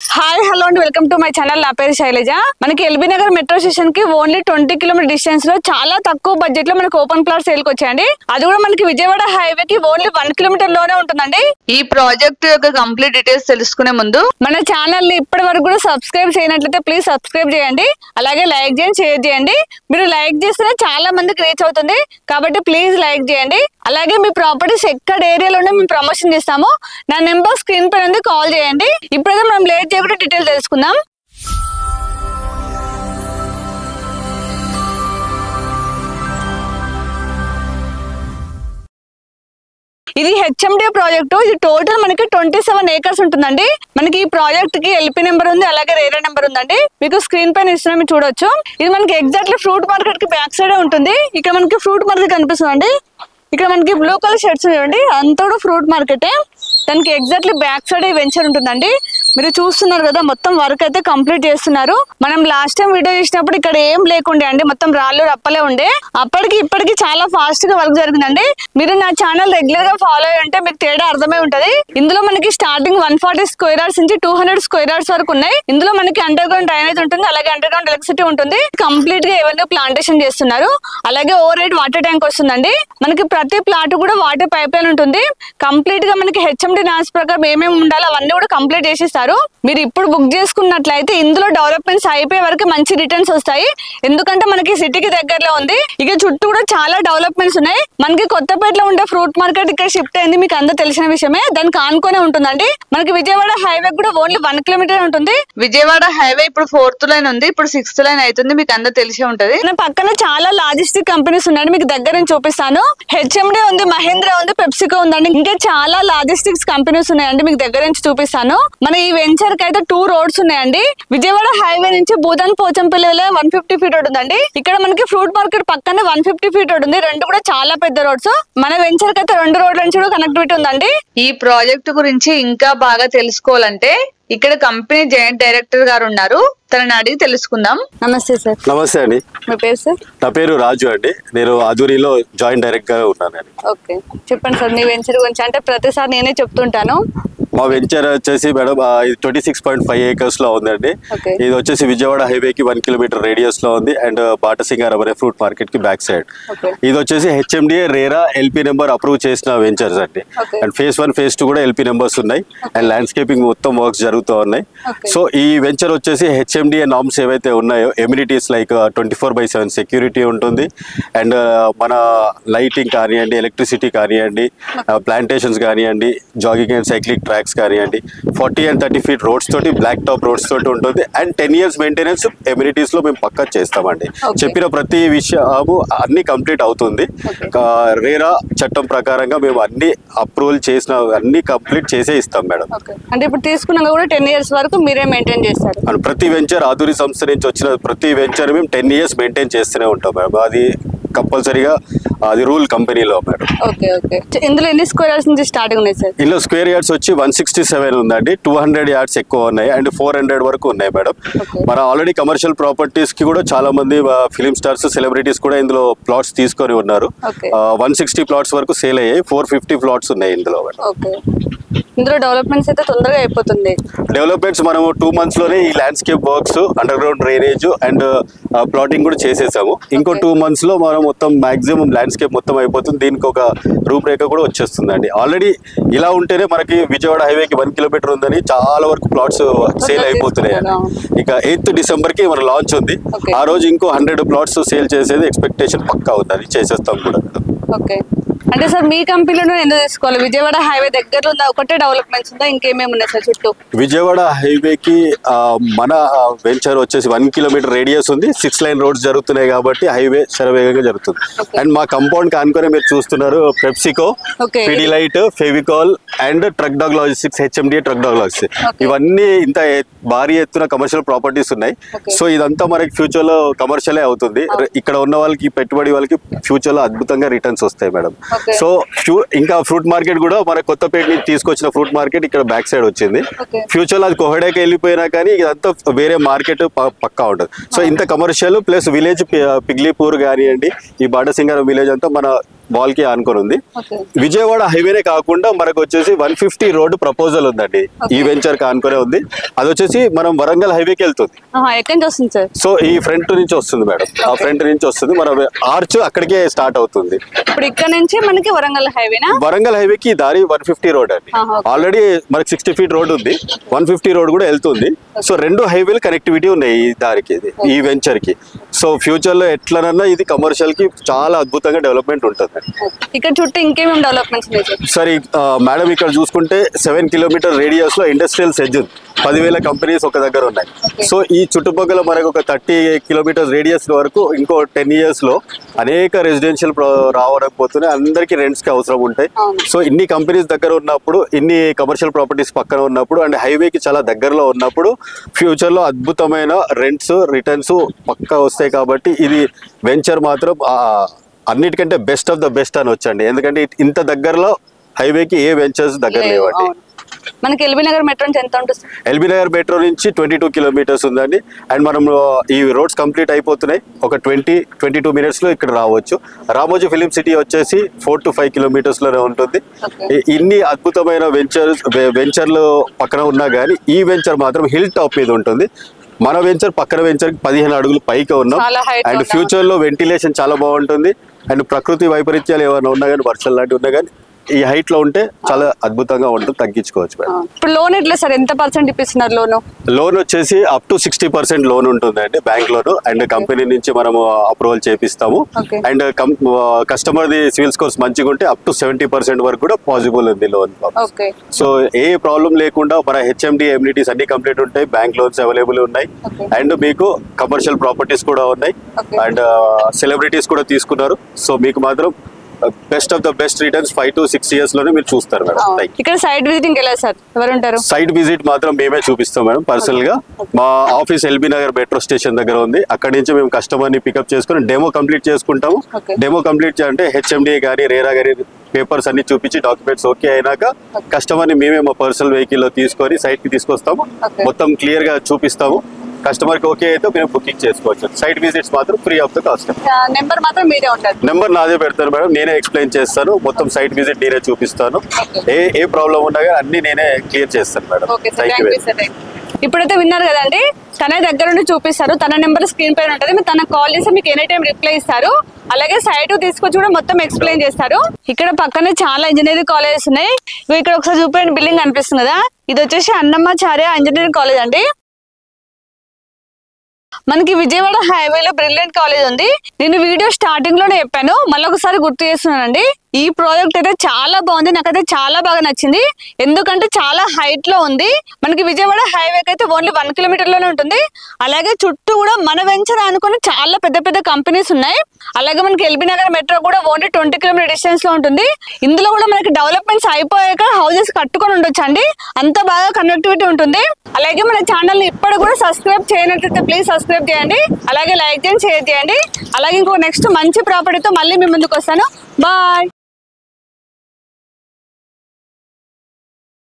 Hi hello and welcome to my channel. నా పేరు శైలజ. మనకి ఎల్బీ నగర్ మెట్రో స్టేషన్ కి ఓన్లీ 20 కిలోమీటర్ డిస్టెన్స్ లో చాలా తక్కువ బడ్జెట్ లో మనకి ఓపెన్ ప్లాట్ సేల్ కి వచ్చాయండి. అది కూడా మనకి విజయవాడ హైవే కి ఓన్లీ 1 కిలోమీటర్ లోనే ఉంటుందండి. ఈ ప్రాజెక్ట్ యొక్క కంప్లీట్ డీటెయిల్స్ తెలుసుకునే ముందు మన ఛానల్ ని ఇప్పటి వరకు కూడా సబ్స్క్రైబ్ చేయనట్లయితే ప్లీజ్ సబ్స్క్రైబ్ చేయండి. అలాగే లైక్ చేయండి, షేర్ చేయండి. మీరు లైక్ చేస్తేనే చాలా మందికి రీచ్ అవుతుంది కాబట్టి ప్లీజ్ లైక్ చేయండి. అలాగే మీ ప్రాపర్టీస్ ఎక్కడ ఏరియాలోనే మేము ప్రమోషన్ చేస్తాము. నా నెంబర్ స్క్రీన్ పైన ఉంది, కాల్ చేయండి. ఇప్పుడైతే మనం లేట్ చేయకుండా డీటెయిల్ తెలుసుకుందాం. ఇది హెచ్ఎండి ప్రాజెక్ట్. ఇది టోటల్ మనకి 27 ఏకర్స్ ఉంటుందండి. మనకి ఈ ప్రాజెక్ట్ కి ఎల్పీ నెంబర్ ఉంది, అలాగే రేరా నెంబర్ ఉందండి. మీకు స్క్రీన్ పైన ఇస్తున్నా మీరు చూడొచ్చు. ఇది మనకి ఎగ్జాక్ట్లీ ఫ్రూట్ మార్కెట్ కి బ్యాక్ సైడ్ ఉంటుంది. ఇక్కడ మనకి ఫ్రూట్ మార్కెట్ కనిపిస్తుందండి. ఇక్కడ మనకి బ్లూ కలర్ షర్ట్స్ ఉన్నాయండి, అంతా కూడా ఫ్రూట్ మార్కెటే. దానికి ఎగ్జాక్ట్లీ బ్యాక్ సైడ్ వెంచర్ ఉంటుందండి. మీరు చూస్తున్నారు కదా, మొత్తం వర్క్ అయితే కంప్లీట్ చేస్తున్నారు. మనం లాస్ట్ టైం వీడియో చేసినప్పుడు ఇక్కడ ఏం లేకుండే అండి, మొత్తం రాళ్ళు రప్పలే ఉండే. అప్పటికి ఇప్పటికి చాలా ఫాస్ట్ గా వర్క్ జరిగిందండి. మీరు నా ఛానల్ రెగ్యులర్ గా ఫాలో అయ్యి ఉంటే మీకు తేడా అర్థమై ఉంటది. ఇందులో మనకి స్టార్టింగ్ 140 స్క్వేర్ యార్డ్స్ నుంచి 200 స్క్వేర్ యార్డ్స్ వరకు ఉన్నాయి. ఇందులో మనకి అండర్ గ్రౌండ్ డ్రైనేజ్ ఉంటుంది, అలాగే అండర్ గ్రౌండ్ ఎలక్ట్రిసిటీ ఉంటుంది. కంప్లీట్ గా ఎవెన్యూ ప్లాంటేషన్ చేస్తున్నారు. అలాగే ఓవర్ హెడ్ వాటర్ ట్యాంక్ వస్తుందండి. మనకి ప్రతి ప్లాట్ కూడా వాటర్ పైప్ లైన్ ఉంటుంది. కంప్లీట్ గా మనకి హెచ్ఎండి నామ్స్ ప్రకారం ఏమేమి ఉండాలో అవన్నీ కూడా కంప్లీట్ చేసిస్తారు. మీరు ఇప్పుడు బుక్ చేసుకున్నట్లయితే ఇందులో డెవలప్మెంట్స్ అయిపోయే వరకు మంచి రిటర్న్స్ వస్తాయి. ఎందుకంటే మనకి సిటీకి దగ్గరలో ఉంది. ఇక చుట్టూ కూడా చాలా డెవలప్మెంట్స్ ఉన్నాయి. మనకి కొత్తపేటలో ఉండే ఫ్రూట్ మార్కెట్ ఇక్కడ షిఫ్ట్ అయింది, మీకు అందరూ తెలిసిన విషయమే. దానికి ఆనుకునే ఉంటుందండి. మనకి విజయవాడ హైవే కూడా ఓన్లీ 1 కిలోమీటర్ ఉంటుంది. విజయవాడ హైవే ఇప్పుడు 4th లైన్ ఉంది, ఇప్పుడు 6th లైన్ అవుతుంది. మీకు అందరూ తెలిసే ఉంటది. పక్కన చాలా లాజిస్టిక్ కంపెనీస్ ఉన్నాయి, మీకు దగ్గర నుంచి చూపిస్తాను. హెచ్ఎండి ఉంది, మహేంద్ర ఉంది, పెప్సికో ఉందండి. ఇంకా చాలా లాజిస్టిక్స్ కంపెనీస్ ఉన్నాయండి, మీకు దగ్గర నుంచి చూపిస్తాను. మన ఈ వెంచర్ కి అయితే 2 రోడ్స్ ఉన్నాయండి. విజయవాడ హైవే నుంచి భూదాన్ పోచంపల్లి 150 ఫీట్ రోడ్ ఉందండి. ఇక్కడ మనకి ఫ్రూట్ మార్కెట్ పక్కనే 150 ఫీట్ రోడ్ ఉంది. రెండు కూడా చాలా పెద్ద రోడ్స్. మన వెంచర్ కి అయితే 2 రోడ్ల నుంచి కూడా కనెక్టివిటీ ఉందండి. ఈ ప్రాజెక్ట్ గురించి ఇంకా బాగా తెలుసుకోవాలంటే ఇక్కడ కంపెనీ జాయింట్ డైరెక్టర్ గారు ఉన్నారు, తనని అడిగి తెలుసుకుందాం. నమస్తే సార్. నమస్తే అండి. మీ పేరు సార్? నా పేరు రాజు అండి. నేను ఆధురిలో జాయింట్ డైరెక్టర్ గా ఉన్నానండి. ఓకే, చెప్పండి సార్ మీ వెంచర్ గురించి. అంటే ప్రతిసారి నేనే చెప్తుంటాను. మా వెంచర్ వచ్చేసి మేడం 26.5 ఏకర్స్ లో ఉందండి. ఇది వచ్చేసి విజయవాడ హైవే కి 1 కిలోమీటర్ రేడియస్ లో ఉంది అండ్ బాటసింగారం అనే ఫ్రూట్ మార్కెట్ కి బ్యాక్ సైడ్. ఇది వచ్చేసి HMDA RERA LP number approve చేసిన వెంచర్స్ అండి. అండ్ phase 1 phase 2 కూడా ఎల్పీ నెంబర్స్ ఉన్నాయి అండ్ ల్యాండ్స్కేపింగ్ మొత్తం వర్క్స్ జరుగుతూ ఉన్నాయి. సో ఈ వెంచర్ వచ్చేసి హెచ్ఎండిఏ నామ్స్ ఏవైతే ఉన్నాయో ఎమ్యూనిటీస్ లైక్ 24/7 సెక్యూరిటీ ఉంటుంది అండ్ మన లైటింగ్ కానివ్వండి, ఎలక్ట్రిసిటీ కానివ్వండి, ప్లాంటేషన్స్ కానివ్వండి, జాగింగ్ అండ్ సైక్లింగ్ ట్రాక్స్ కానివ్వండి, 40 and 30 ఫీట్ రోడ్స్ తోటి, బ్లాక్ టాప్ రోడ్స్ తోటి ఉంటుంది అండ్ 10 years మెయింటెనెన్స్ ఎమ్యూనిటీస్ లో మేము పక్కా చేస్తామండి. చెప్పిన ప్రతి విషయము అన్ని కంప్లీట్ అవుతుంది. రేరా చట్టం ప్రకారంగా మేము అన్ని అప్రూవల్ చేసిన అన్ని కంప్లీట్ చేసే ఇస్తాం మేడం. అంటే ఇప్పుడు తీసుకున్నాక కూడా 10 years వరకు మీరే మెయింటైన్ చేస్తారు. అండ్ ప్రతి వెంచర్ ఆధురి సంస్థ నుంచి వచ్చిన ప్రతి వెంచర్ మేము 10 years మెయింటైన్ చేస్తూనే ఉంటాం మేడం. అది కంపల్సరీగా అది రూల్ కంపెనీలో మేడం. Okay okay. ఇందులో ఎన్ని స్క్వేర్ యార్డ్స్ నుంచి స్టార్టింగ్ ఉన్నాయి సార్? ఇందులో స్క్వేర్ యార్డ్స్ వచ్చి 167 ఉందండి. 200 యార్డ్స్ ఎక్కువ ఉన్నాయి అండ్ 400 వరకు ఉన్నాయి మేడం. మన ఆల్రెడీ కమర్షియల్ ప్రాపర్టీస్ కి కూడా చాలా మంది ఫిలిం స్టార్స్, సెలబ్రిటీస్ కూడా ఇందులో ప్లాట్స్ తీసుకొని ఉన్నారు. 160 ప్లాట్స్ వరకు సేల్ అయ్యాయి. 450 ప్లాట్స్ ఉన్నాయి ఇందులో. ఇందులో డెవలప్మెంట్స్ అయితే తొందరగా అయిపోతుంది. డెవలప్మెంట్స్ మనము 2 months లోనే ఈ landscape works, under ground drainage and plotting కూడా చేసేసాము. ఇంకో 2 months లో మనం మొత్తం మాక్సిమం ల్యాండ్స్కేప్ మొత్తం అయిపోతుంది. దీనికి ఒక రూపురేఖ కూడా వచ్చేస్తుందండి. ఆల్రెడీ ఇలా ఉంటేనే మనకి విజయవాడ హైవేకి 1 కిలోమీటర్ ఉందని చాలా వరకు ప్లాట్స్ సేల్ అయిపోతున్నాయి. ఇక 8th December కి మన లాంచ్ ఉంది. ఆ రోజు ఇంకో 100 ప్లాట్స్ సేల్ చేసేది ఎక్స్పెక్టేషన్ పక్కా ఉంది. అది చేసేస్తాం కూడా. ఓకే. అంటే సార్ మీ కంపెనీలో ఎందుకు తీసుకోవాలి? విజయవాడ హైవే దగ్గరలో ఉందా, ఒకటే డెవలప్మెంట్స్ ఉందా, ఇంకేమేమి ఉన్నాయి సార్ చుట్టూ? విజయవాడ హైవేకి మన వెంచర్ వచ్చేసి 1 కిలోమీటర్ రేడియస్ ఉంది. 6 lane రోడ్స్ జరుగుతున్నాయి కాబట్టి హైవే శరవేగంగా జరుగుతుంది. అండ్ మా కంపౌండ్ కానుకొని మీరు చూస్తున్నారు PepsiCo, Pidilite, Fevicol and truck dog logistics, HMDA truck dog logistics, ఇవన్నీ ఇంత భారీ ఎత్తున కమర్షియల్ ప్రాపర్టీస్ ఉన్నాయి. సో ఇదంతా మనకి ఫ్యూచర్ లో కమర్షియలే అవుతుంది. ఇక్కడ ఉన్న వాళ్ళకి, పెట్టుబడి వాళ్ళకి ఫ్యూచర్ లో అద్భుతంగా రిటర్న్స్ వస్తాయి మేడం. సో ఇంకా ఫ్రూట్ మార్కెట్ కూడా మన కొత్తపేట నుంచి తీసుకొచ్చిన ఫ్రూట్ మార్కెట్ ఇక్కడ బ్యాక్ సైడ్ వచ్చింది. ఫ్యూచర్ లో అది కోహడేకి వెళ్ళిపోయినా కానీ ఇదంతా వేరే మార్కెట్ పక్కా ఉంటుంది. సో ఇంత కమర్షియల్ ప్లస్ విలేజ్ పిగ్లీపూర్ కానివ్వండి, ఈ బాటసింగారం విలేజ్ అంతా మన వాల్ కి ఆనుకొని ఉంది. విజయవాడ హైవేనే కాకుండా మనకు వచ్చేసి 150 రోడ్డు ప్రపోజల్ ఉందండి. ఈ వెంచర్ కి ఆనుకునే ఉంది. అది వచ్చేసి మనం వరంగల్ హైవేకి వెళ్తుంది. సో ఈ ఫ్రంట్ నుంచి వస్తుంది మేడం, ఆ ఫ్రంట్ నుంచి వస్తుంది. మన ఆర్చ్ అక్కడికే స్టార్ట్ అవుతుంది. ఇప్పుడు ఇక్కడ నుంచి మనకి వరంగల్ హైవేనా? వరంగల్ హైవేకి దారి 150 రోడ్ అండి. ఆల్రెడీ మనకి 60 ఫీట్ రోడ్ ఉంది, 150 రోడ్ కూడా వెళ్తుంది. సో 2 హైవేలు కనెక్టివిటీ ఉన్నాయి ఈ దారికి, ఈ వెంచర్ కి. సో ఫ్యూచర్ లో ఎట్లనన్నా ఇది కమర్షియల్ కి చాలా అద్భుతంగా డెవలప్మెంట్ ఉంటుంది. ఇక్కడ చుట్టూ ఇంకేమేమి డెవలప్మెంట్స్ సరే మేడం, ఇక్కడ చూసుకుంటే 7 కిలోమీటర్ రేడియస్ లో ఇండస్ట్రియల్ సెజ్ 10,000 కంపెనీస్ ఒక దగ్గర ఉన్నాయి. సో ఈ చుట్టుపక్కల మనకు ఒక 30 కిలోమీటర్స్ రేడియస్ వరకు ఇంకో 10 years లో అనేక రెసిడెన్షియల్ రావడం పోతున్నాయి. అందరికి రెంట్స్ కి అవసరం ఉంటాయి. సో ఇన్ని కంపెనీస్ దగ్గర ఉన్నప్పుడు, ఇన్ని కమర్షియల్ ప్రాపర్టీస్ పక్కన ఉన్నప్పుడు అండ్ హైవేకి చాలా దగ్గరలో ఉన్నప్పుడు ఫ్యూచర్ లో అద్భుతమైన రెంట్స్ రిటర్న్స్ పక్కా వస్తాయి. కాబట్టి ఇది వెంచర్ మాత్రం అన్నిటికంటే బెస్ట్ ఆఫ్ ద బెస్ట్ అని వచ్చండి. ఎందుకంటే ఇంత దగ్గరలో హైవేకి ఏ వెంచర్స్ దగ్గర లేవండి. మనకి ఎల్బీ నగర్ మెట్రో నుంచి ఎంత ఉంటుంది? ఎల్బీ నగర్ మెట్రో నుంచి 22 కిలోమీటర్స్ ఉందండి. అండ్ మనం ఈ రోడ్స్ కంప్లీట్ అయిపోతున్నాయి, ఒక 20-22 minutes లో ఇక్కడ రావచ్చు. రామోజీ ఫిలిం సిటీ వచ్చేసి 4 to 5 kilometers లోనే ఉంటుంది. ఇన్ని అద్భుతమైన వెంచర్లు పక్కన ఉన్నా కానీ ఈ వెంచర్ మాత్రం హిల్ టాప్ మీద ఉంటుంది. మన వెంచర్ పక్కన వెంచర్ 15 అడుగులు పైకి ఉన్నాం. అండ్ ఫ్యూచర్ లో వెంటిలేషన్ చాలా బాగుంటుంది. అండ్ ప్రకృతి వైపరీత్యాలు ఏమైనా ఉన్నా కానీ, వర్షాలు లాంటివి ఉన్నా కానీ ఈ హైట్ లో ఉంటే చాలా అద్భుతంగా ఉంటుంది, తగ్గించుకోవచ్చు మేడం. ఇప్పుడు లోన్ ఎట్లా సార్, ఎంత పర్సెంట్ ఇప్పిస్తున్నారు లోన్? లోన్ వచ్చేసి అప్ టు 60% లోన్ ఉంటుందండి బ్యాంక్ లోన్. అండ్ కంపెనీ నుంచి మనము అప్రూవల్ చేపిస్తాము. And customer the civil scores మంచిగా ఉంటే అప్ టు 70% వరకు కూడా పాసిబుల్ ఉంది లోన్. సో ఏ ప్రాబ్లం లేకుండా మన హెచ్ఎండి ఎమ్యూనిటీస్ అన్ని కంప్లీట్ ఉంటాయి. బ్యాంక్ లోన్స్ అవైలబుల్ ఉన్నాయి. అండ్ మీకు కమర్షియల్ ప్రాపర్టీస్ కూడా ఉన్నాయి. అండ్ సెలబ్రిటీస్ కూడా తీసుకున్నారు. సో మీకు మాత్రం best of the best returns 5 to 6 years లోనే మీరు చూస్తారు మేడం. ఇక్కడ సైట్ విజిటింగ్ ఎలా సార్, ఎవరు ఉంటారు? సైట్ విజిట్ మాత్రం మేమే చూపిస్తాం మేడం పర్సనల్ గా. మా office LB Nagar metro station దగ్గర ఉంది. అక్కడి నుంచి మేము కస్టమర్ ని పికప్ చేసుకుని డెమో కంప్లీట్ చేసుకుంటాము. డెమో కంప్లీట్ అంటే హెచ్ఎండిఏ కానీ రేరా కానీ పేపర్స్ అన్ని చూపించి డాక్యుమెంట్స్ ఓకే అయినాక కస్టమర్ ని మేమే మా పర్సనల్ వెహికల్ లో తీసుకొని సైట్ కి తీసుకొస్తాము. మొత్తం క్లియర్ గా చూపిస్తాము. కస్టమర్ కి ఓకే అయితే మేము బుకింగ్ చేసుకోవచ్చు. సైట్ విజిట్స్ మాత్రం free of the cost. Number మాత్రం మీదే ఉంటుంది. నెంబర్ నాదే పెడతాను మేడం, నేనే ఎక్స్ప్లెయిన్ చేస్తాను. మొత్తం సైట్ విజిట్ నేనే చూపిస్తాను. ఏ ప్రాబ్లం ఉన్నా కానీ అన్ని నేనే క్లియర్ చేస్తాను మేడం. ఇప్పుడైతే విన్నారు కదండి, తన దగ్గర నుండి చూపిస్తారు. తన నెంబర్ స్క్రీన్ పైన ఉంటుంది. మీరు తనకు కాల్ చేసి మీకు ఎనీ టైం రిప్లై ఇస్తారు. అలాగే సైట్ తీసుకొచ్చి కూడా మొత్తం ఎక్స్ప్లెయిన్ చేస్తారు. ఇక్కడ పక్కనే చాలా ఇంజనీరింగ్ కాలేజెస్ ఉన్నాయి. ఇక్కడ ఒకసారి చూపించండి, బిల్డింగ్ కనిపిస్తుంది కదా, ఇది వచ్చేసి అన్నమాచార్య ఇంజనీరింగ్ కాలేజ్ అండి. మనకి విజయవాడ హైవేలో బ్రిలియంట్ కాలేజ్ ఉంది. నేను వీడియో స్టార్టింగ్ లోనే చెప్పాను, మళ్ళీ ఒకసారి గుర్తు చేస్తున్నానండి. ఈ ప్రాజెక్ట్ అయితే చాలా బాగుంది, నాకైతే చాలా బాగా నచ్చింది. ఎందుకంటే చాలా హైట్ లో ఉంది. మనకి విజయవాడ హైవేకి అయితే ఓన్లీ 1 kilometer లోనే ఉంటుంది. అలాగే చుట్టూ కూడా మన వెంచర్ అనుకుని చాలా పెద్ద పెద్ద కంపెనీస్ ఉన్నాయి. అలాగే మనకి ఎల్బీ నగర్ మెట్రో కూడా ఓన్లీ 20 kilometer డిస్టెన్స్ లో ఉంటుంది. ఇందులో కూడా మనకి డెవలప్మెంట్స్ అయిపోయాక హౌసెస్ కట్టుకొని ఉండొచ్చు అండి, అంత బాగా కనెక్టివిటీ ఉంటుంది. అలాగే మన ఛానల్ ని ఇప్పుడు కూడా సబ్స్క్రైబ్ చేయనట్లయితే ప్లీజ్ సబ్స్క్రైబ్ చేయండి. అలాగే లైక్ చేయండి, షేర్ చేయండి. అలాగే ఇంకో నెక్స్ట్ మంచి ప్రాపర్టీతో మళ్ళీ మీ ముందుకు వస్తాను. బాయ్.